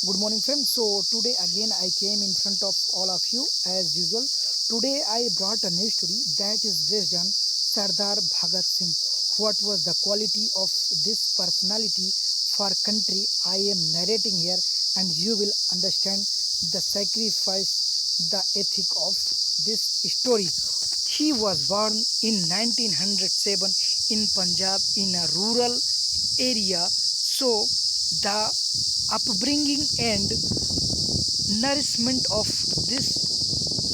Good morning, friends. So, today again I came in front of all of you as usual. Today I brought a new story that is based on Sardar Bhagat Singh. What was the quality of this personality for country? I am narrating here, and you will understand the sacrifice, the ethic of this story. He was born in 1907 in Punjab in a rural area. So, the upbringing and nourishment of this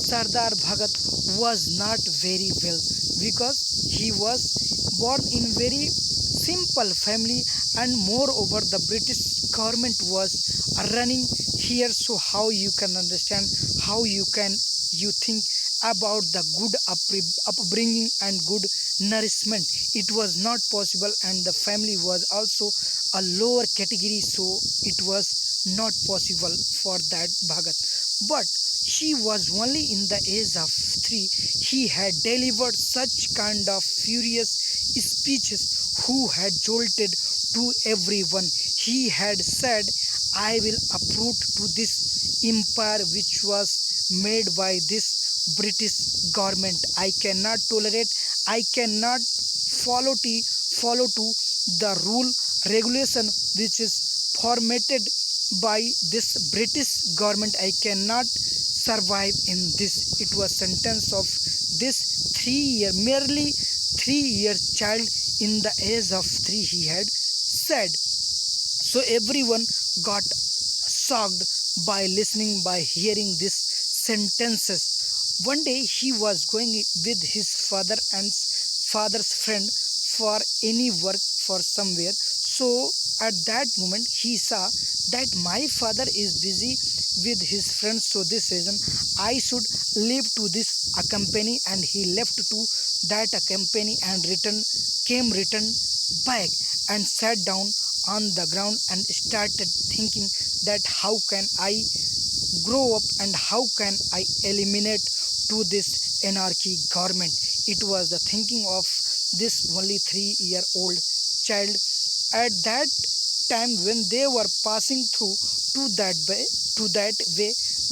Sardar Bhagat was not very well because he was born in very simple family, and moreover the British government was running here. So how you can understand, how you think about the good upbringing and good nourishment? It was not possible, and the family was also a lower category, so it was not possible for that Bhagat. But she was only in the age of 3. He had delivered such kind of furious speeches who had jolted to everyone. He had said, I will uproot to this empire which was made by this British government. I cannot tolerate, I cannot follow to the rule regulation which is formatted by this British government. I cannot survive in this. It was sentence of this 3 year, merely 3 year child in the age of 3 he had said. So everyone got shocked by listening, by hearing these sentences. One day he was going with his father and father's friend for any work for somewhere. So at that moment he saw that my father is busy with his friends, so this reason I should leave to this accompany, and he left to that accompany and return back and sat down on the ground and started thinking that how can I grow up and how can I eliminate to this anarchy government. It was the thinking of this only 3 year old child at that time when they were passing through to that way.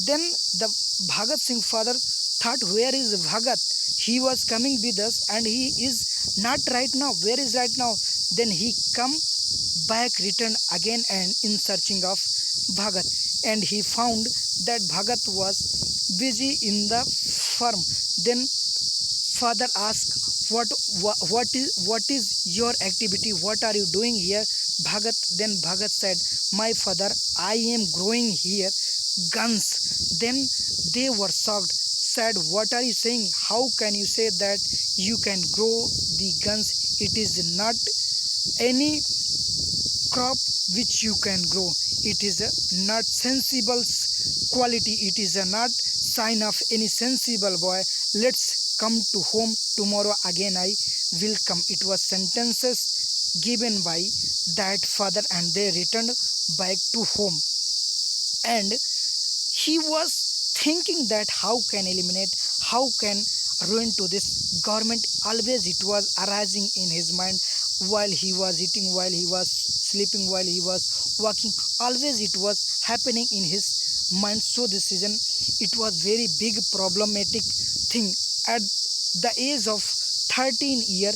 Then the Bhagat Singh father thought, where is Bhagat? He was coming with us and he is not right now. Where is right now? Then he come back, returned again and in searching of Bhagat, and he found that Bhagat was busy in the farm. Then father asked, what is your activity? What are you doing here, Bhagat? Then Bhagat said, my father, I am growing here guns. Then they were shocked, said, what are you saying? How can you say that you can grow the guns? It is not any crop which you can grow. It is a not sensible quality. It is a not sign of any sensible boy. Let's come to home tomorrow again, I will come. It was sentences given by that father, and they returned back to home. And he was thinking that how can eliminate, how can ruin to this government. Always it was arising in his mind, while he was eating, while he was sleeping, while he was walking. Always it was happening in his mind. So this reason it was very big problematic thing. At the age of 13 year,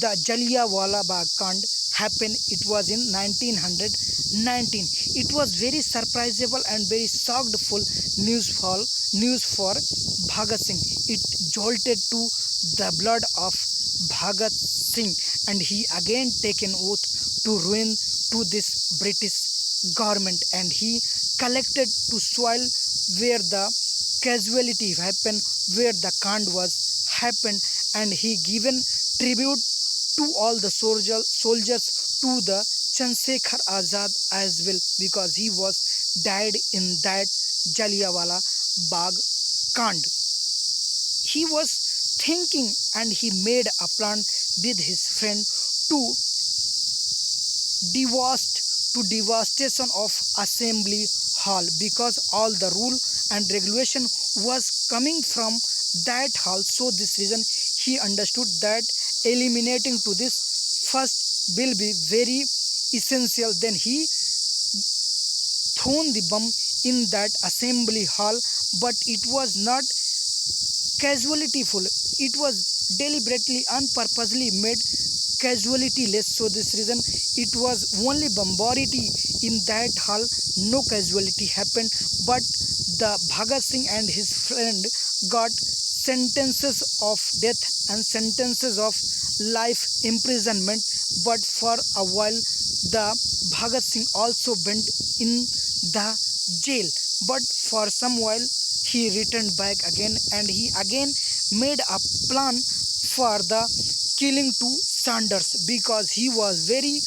the Jallianwala Bagh Kand happened. It was in 1919. It was very surprisable and very shockful news for Bhagat Singh. It jolted to the blood of Bhagat Singh, and he again taken oath to ruin to this British government, and he collected to soil where the casualty happened, where the Kand was happened, and he given tribute to all the soldiers, to the Chandrasekhar Azad as well, because he was died in that Jallianwala Bagh Kand. He was thinking, and he made a plan with his friend to devastation of assembly hall, because all the rule and regulation was coming from that hall. So this reason he understood that eliminating to this first will be very essential. Then he thrown the bomb in that assembly hall, but it was not casualtyful. It was deliberately and purposely made casualty less. So this reason it was only bombarity in that hall. No casualty happened, but the Bhagat Singh and his friend got sentences of death and sentences of life imprisonment. But for a while, the Bhagat Singh also went in the jail. But for some while, he returned back again, and he again made a plan for the killing to Sanders, because he was very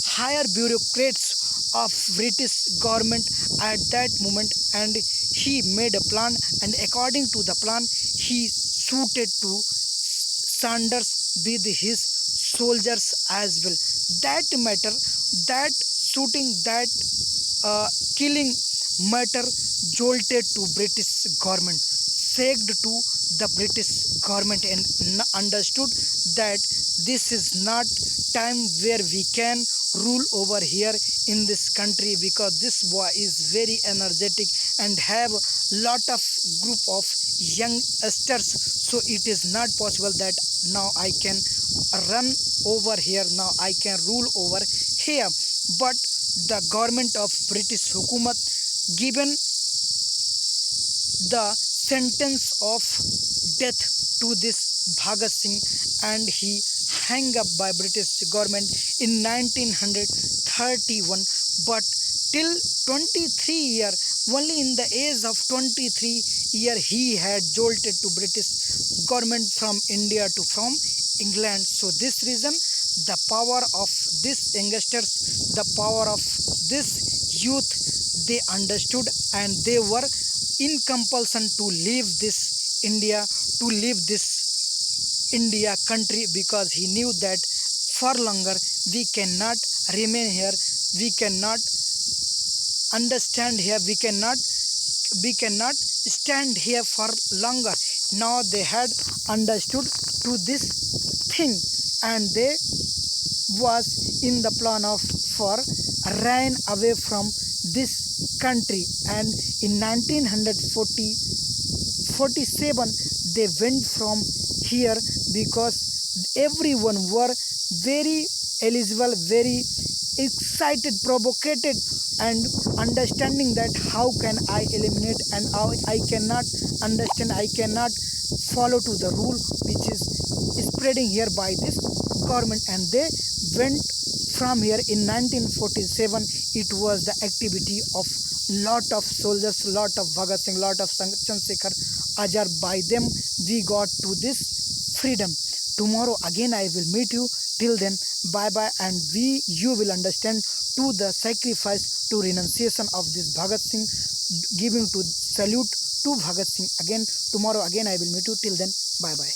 higher bureaucrats of British government at that moment, and he made a plan, and according to the plan he suited to Sanders with his soldiers as well. That matter, that shooting, that killing matter jolted to British government, sagged to the British government, and understood that this is not time where we can rule over here in this country, because this boy is very energetic and have lot of group of youngsters. So it is not possible that now I can run over here, now I can rule over here. But the government of British Hukumat given the sentence of death to this Bhagat Singh, and he hung up by British government in 1931. But till 23 year, only in the age of 23 year, he had jolted to British government from India to from England. So this reason, the power of this youngsters, the power of this youth, they understood, and they were in compulsion to leave this India, to leave this India country, because he knew that for longer we cannot remain here, we cannot understand here, we cannot stand here for longer. Now they had understood to this thing, and they was in the plan of for ran away from this country. And in 1947 they went from here, because everyone were very eligible, very excited, provocated, and understanding that how can I eliminate, and how I cannot understand, I cannot follow to the rule which is spreading here by this government. And they went from here in 1947. It was the activity of lot of soldiers, lot of Bhagat Singh, lot of Chandrasekhar Azar. By them we got to this freedom. Tomorrow again I will meet you. Till then, bye bye, and you will understand to the sacrifice, to renunciation of this Bhagat Singh, giving to salute to Bhagat Singh. Again tomorrow again I will meet you. Till then, bye bye.